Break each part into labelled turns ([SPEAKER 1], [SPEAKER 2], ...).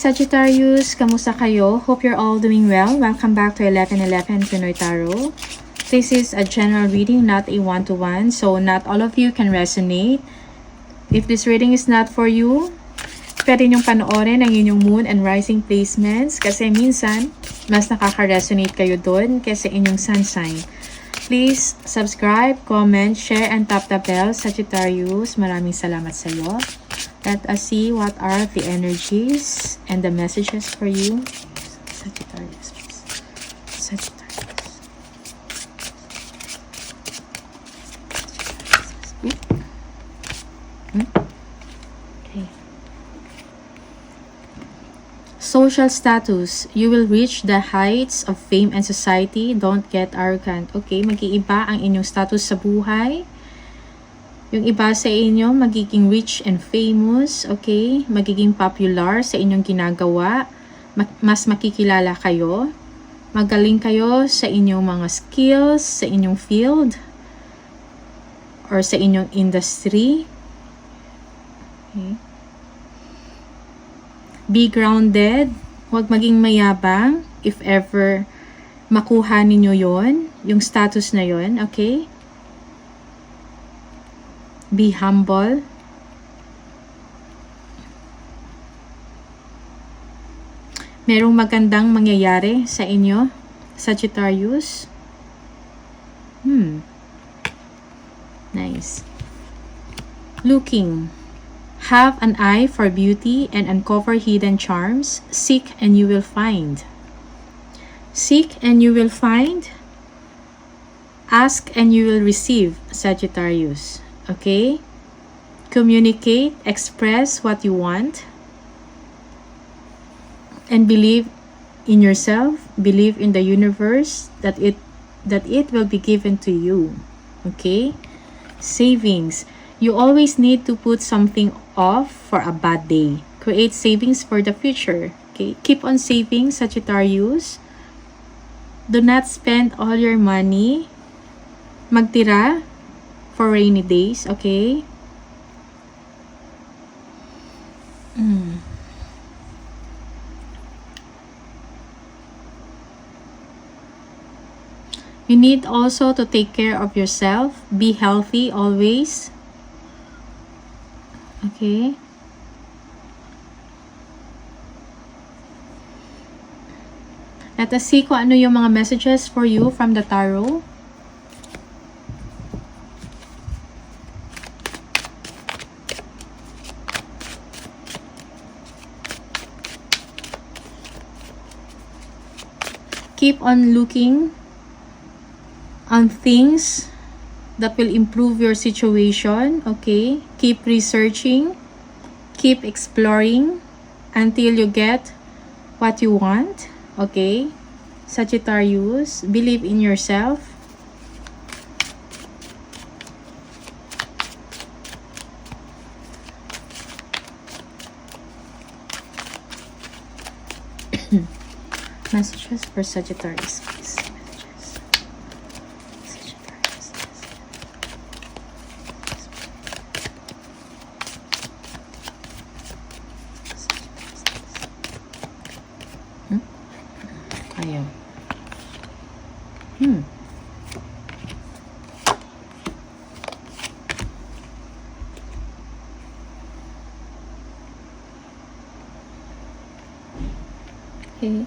[SPEAKER 1] Sagittarius, kamusta kayo? Hope you're all doing well. Welcome back to 1111 Pinoy Tarot. This is a general reading, not a one-to-one, so not all of you can resonate. If this reading is not for you, pwede niyong panoorin ang inyong moon and rising placements kasi minsan, mas nakaka-resonate kayo doon kaysa inyong sun sign. Please subscribe, comment, share, and tap the bell, Sagittarius. Maraming salamat sa iyo. Let us see what are the energies and the messages for you. Sagittarius. Sagittarius. Okay. Social status. You will reach the heights of fame and society. Don't get arrogant. Okay, mag-iiba ang inyong status sa buhay. Yung iba sa inyo, magiging rich and famous, okay? Magiging popular sa inyong ginagawa. Mas makikilala kayo. Magaling kayo sa inyong mga skills, sa inyong field, or sa inyong industry. Okay. Be grounded. Huwag maging mayabang if ever makuha ninyo yon, yung status na yon, okay? Be humble. Merong magandang mangyayari sa inyo, Sagittarius. Nice. Looking. Have an eye for beauty and uncover hidden charms. Seek and you will find. Seek and you will find. Ask and you will receive, Sagittarius. Okay? Communicate, express what you want. And believe in yourself, believe in the universe that it will be given to you. Okay? Savings. You always need to put something off for a bad day. Create savings for the future. Okay? Keep on saving, Sagittarius. Do not spend all your money. Magtira for rainy days, okay? You need also to take care of yourself. Be healthy always. Okay? Let us see kung ano yung mga messages for you from the tarot. Keep on looking on things that will improve your situation, okay? Keep researching, keep exploring until you get what you want, okay? Sagittarius, believe in yourself. Messages for Sagittarius, please. Messages. Sagittarius. Ayaw. Okay.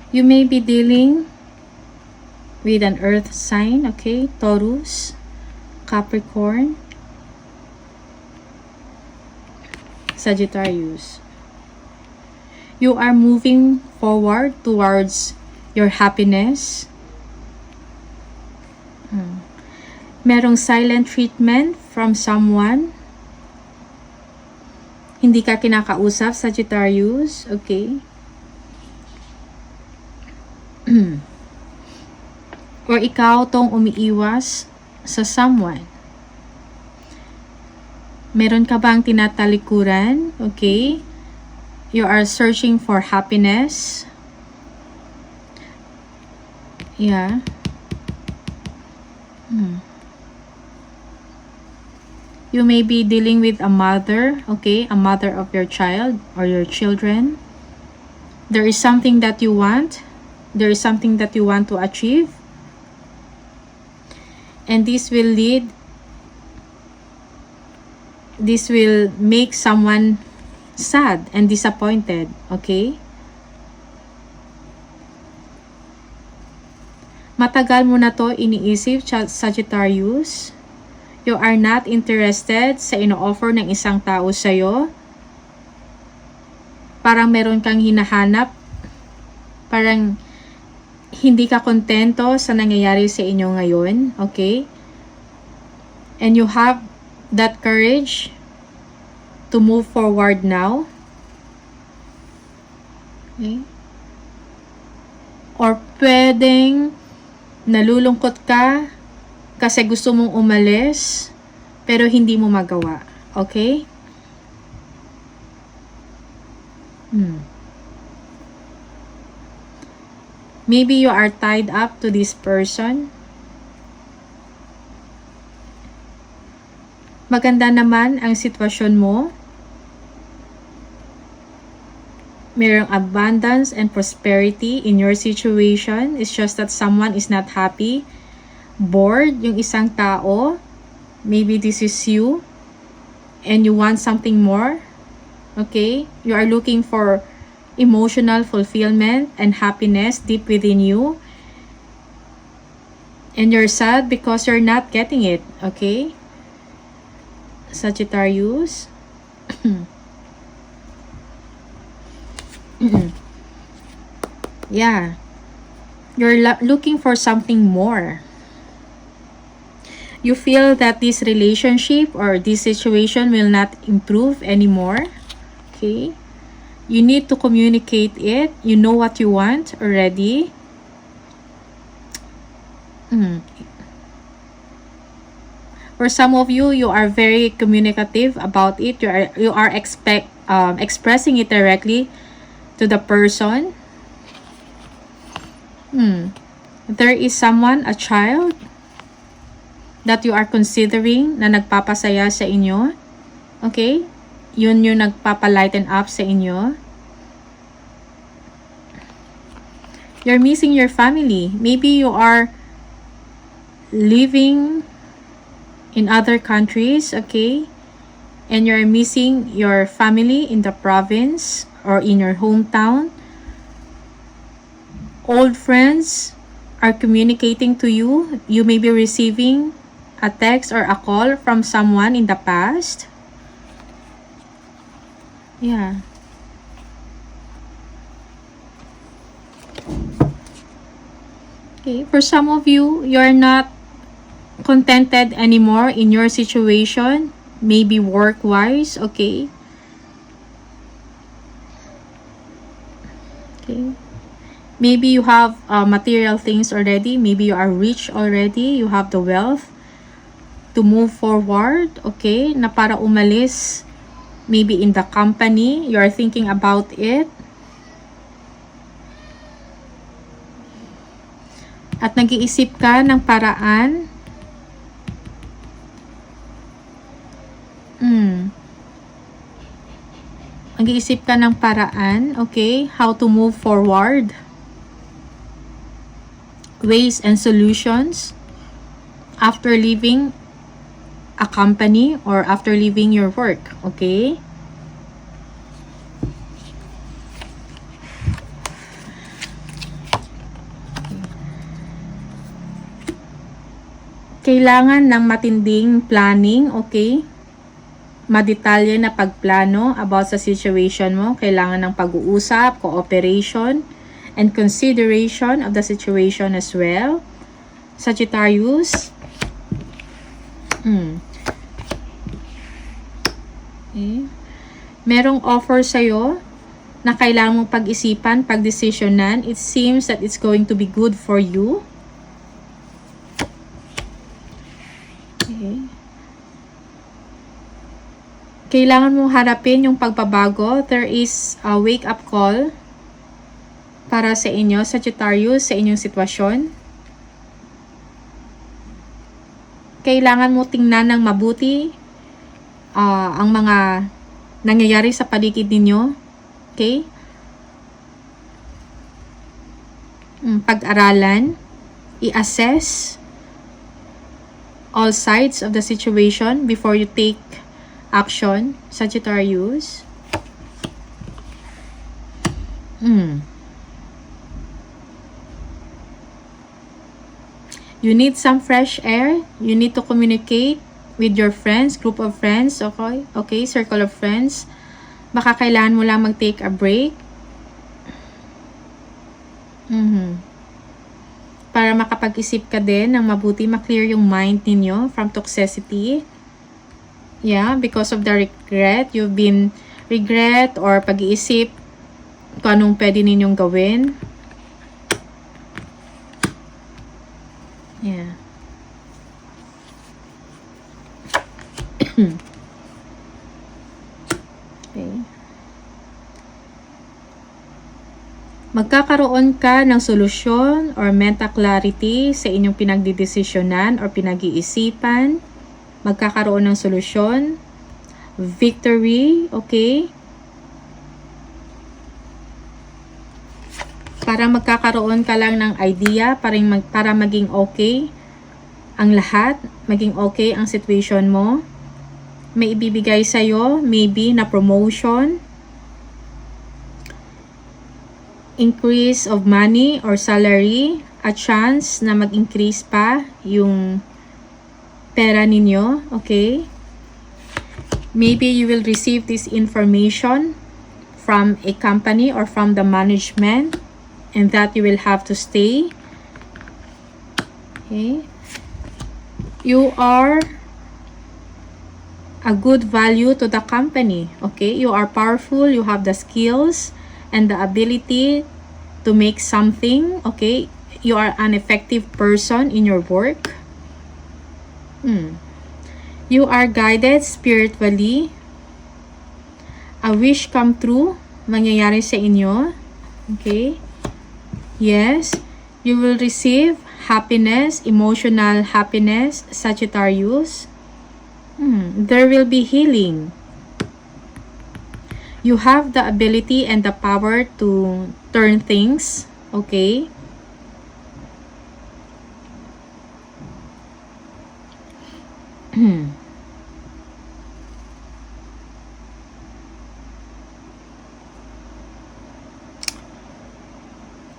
[SPEAKER 1] You may be dealing with an earth sign, okay? Taurus, Capricorn, Sagittarius. You are moving forward towards your happiness. Merong silent treatment from someone. Hindi ka kinakausap, Sagittarius, okay? Or ikaw tong umiiwas sa someone. Meron ka bang tinatalikuran? Okay? You are searching for happiness. Yeah. You may be dealing with a mother, okay? A mother of your child or your children. There is something that you want. There is something that you want to achieve. And this will make someone sad and disappointed, okay? Matagal mo na to iniisip, Sagittarius. You are not interested sa ino-offer ng isang tao sa'yo. Parang meron kang hinahanap. Parang hindi ka kontento sa nangyayari sa inyo ngayon. Okay? And you have that courage to move forward now. Okay? Or pwedeng nalulungkot ka kasi gusto mong umalis pero hindi mo magawa. Okay? Maybe you are tied up to this person. Maganda naman ang sitwasyon mo. Mayroong abundance and prosperity in your situation. It's just that someone is not happy. Bored yung isang tao. Maybe this is you. And you want something more. Okay? You are looking for emotional fulfillment and happiness deep within you. And you're sad because you're not getting it. Okay? Sagittarius. Yeah. You're looking for something more. You feel that this relationship or this situation will not improve anymore. Okay? You need to communicate it. You know what you want already. For some of you, you are very communicative about it. You are expressing it directly to the person. There is someone, a child, that you are considering na nagpapasaya sa inyo. Okay? Yun yung nagpapalighten up sa inyo. You're missing your family. Maybe you are living in other countries, okay? And you're missing your family in the province or in your hometown. Old friends are communicating to you. You may be receiving a text or a call from someone in the past. Yeah. Okay, for some of you, you're not contented anymore in your situation, maybe work-wise, okay? Okay. Maybe you have material things already, maybe you are rich already, you have the wealth to move forward, okay? Na para umalis, maybe in the company, you are thinking about it. At nag-iisip ka ng paraan. Nag-iisip ka ng paraan, okay? How to move forward. Ways and solutions after leaving a company or after leaving your work, okay? Kailangan ng matinding planning, okay? Madetalye na pagplano about sa situation mo. Kailangan ng pag-uusap, cooperation, and consideration of the situation as well. Sagittarius. Okay. Merong offer sa'yo na kailangan mong pag-isipan, pag-desisyonan. It seems that it's going to be good for you. Okay. Kailangan mong harapin yung pagbabago. There is a wake-up call para sa inyo, Sagittarius, sa inyong sitwasyon. Kailangan mo tingnan ng mabuti ang mga nangyayari sa paligid ninyo. Okay? Pag-aralan, i-assess all sides of the situation before you take action, Sagittarius. You need some fresh air. You need to communicate with your friends, group of friends, okay? Okay, circle of friends. Baka kailangan mo lang mag-take a break. Para makapag-isip ka din ng mabuti, ma-clear yung mind ninyo from toxicity. Yeah, because of the regret, you've been regret or pag-iisip kung anong pwede ninyong gawin. Yeah. Okay. Magkakaroon ka ng solusyon or mental clarity sa inyong pinagdidesisyonan or pinag-iisipan. Magkakaroon ng solusyon. Victory, okay? Para magkakaroon ka lang ng idea para maging okay ang lahat, maging okay ang situation mo. May ibibigay sa'yo, maybe na promotion, increase of money or salary, a chance na mag-increase pa yung pera ninyo, okay? Maybe you will receive this information from a company or from the management and that you will have to stay. Okay? You are a good value to the company, okay? You are powerful, you have the skills and the ability to make something, okay? You are an effective person in your work. You are guided spiritually. A wish come true, mangyayari sa inyo. Okay? Yes, you will receive happiness, emotional happiness, Sagittarius. There will be healing. You have the ability and the power to turn things, okay?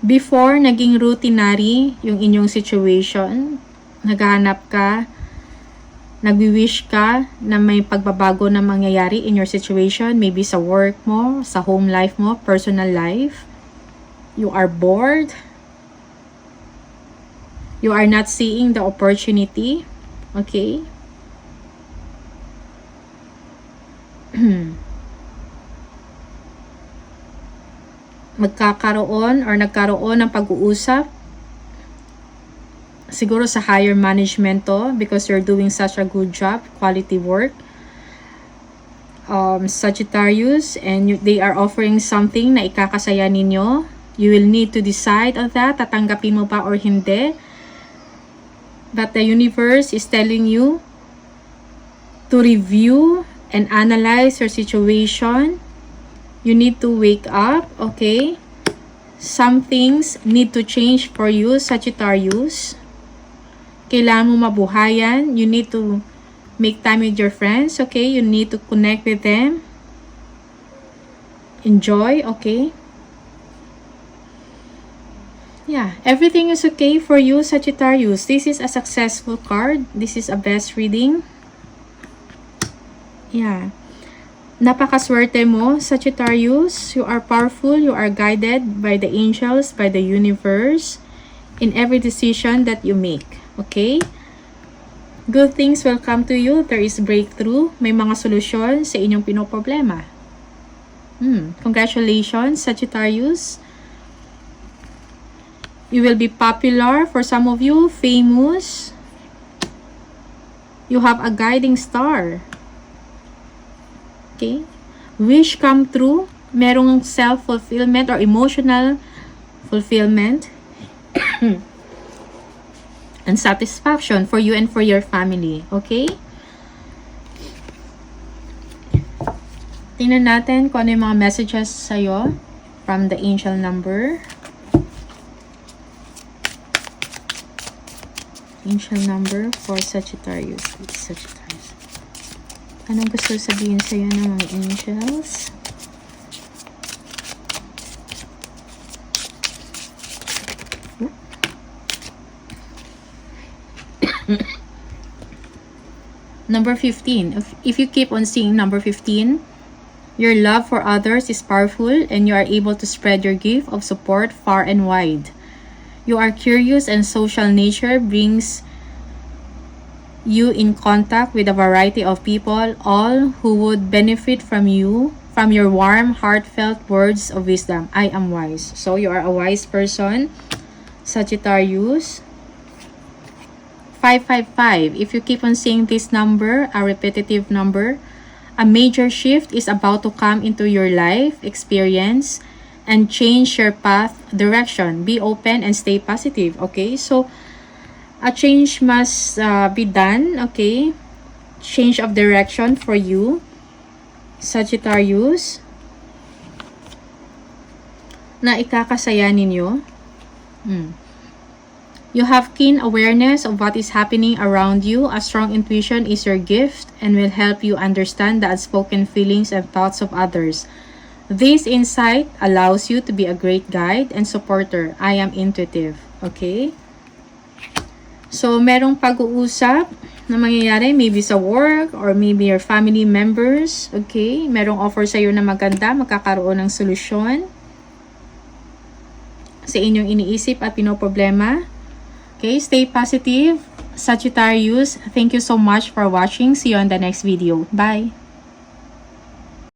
[SPEAKER 1] Before, naging routinary yung inyong situation, naghahanap ka, nagwi-wish ka na may pagbabago na mangyayari in your situation, maybe sa work mo, sa home life mo, personal life. You are bored. You are not seeing the opportunity. Okay? Magkakaroon or nagkaroon ng pag-uusap siguro sa higher management to because you're doing such a good job, quality work, Sagittarius, and they are offering something na ikakasaya ninyo. You will need to decide on that, tatanggapin mo ba or hindi. But the universe is telling you to review and analyze your situation. You need to wake up, okay? Some things need to change for you, Sagittarius. Kailangan mo mabuhayan. You need to make time with your friends, okay? You need to connect with them. Enjoy, okay? Yeah, everything is okay for you, Sagittarius. This is a successful card. This is a best reading. Yeah. Napakaswerte mo, Sagittarius. You are powerful. You are guided by the angels, by the universe in every decision that you make. Okay? Good things will come to you. There is breakthrough. May mga solusyon sa inyong pinoproblema. Congratulations, Sagittarius. You will be popular. For some of you, famous. You have a guiding star. Okay? Wish come true. Merong self-fulfillment or emotional fulfillment. And satisfaction for you and for your family. Okay? Tingnan natin kung ano yung mga messages sa'yo from the angel number. Angel number for Sagittarius. Sagittarius. Anong gusto sabihin sa'yo ng mga angels? Number 15. If you keep on seeing number 15, your love for others is powerful and you are able to spread your gift of support far and wide. You are curious and social nature brings you in contact with a variety of people, all who would benefit from you, from your warm, heartfelt words of wisdom. I am wise. So you are a wise person, Sagittarius. 555. If you keep on seeing this number, a repetitive number, a major shift is about to come into your life experience and change your path direction. Be open and stay positive. Okay, so a change must be done. Okay, change of direction for you, Sagittarius, na ikakasaya ninyo. You have keen awareness of what is happening around you. A strong intuition is your gift and will help you understand the unspoken feelings and thoughts of others. This insight allows you to be a great guide and supporter. I am intuitive. Okay? So, merong pag-uusap na mangyayari maybe sa work or maybe your family members. Okay? Merong offer sa'yo na maganda, magkakaroon ng solusyon sa inyong iniisip at pinoproblema. Okay, stay positive, Sagittarius. Thank you so much for watching. See you on the next video. Bye!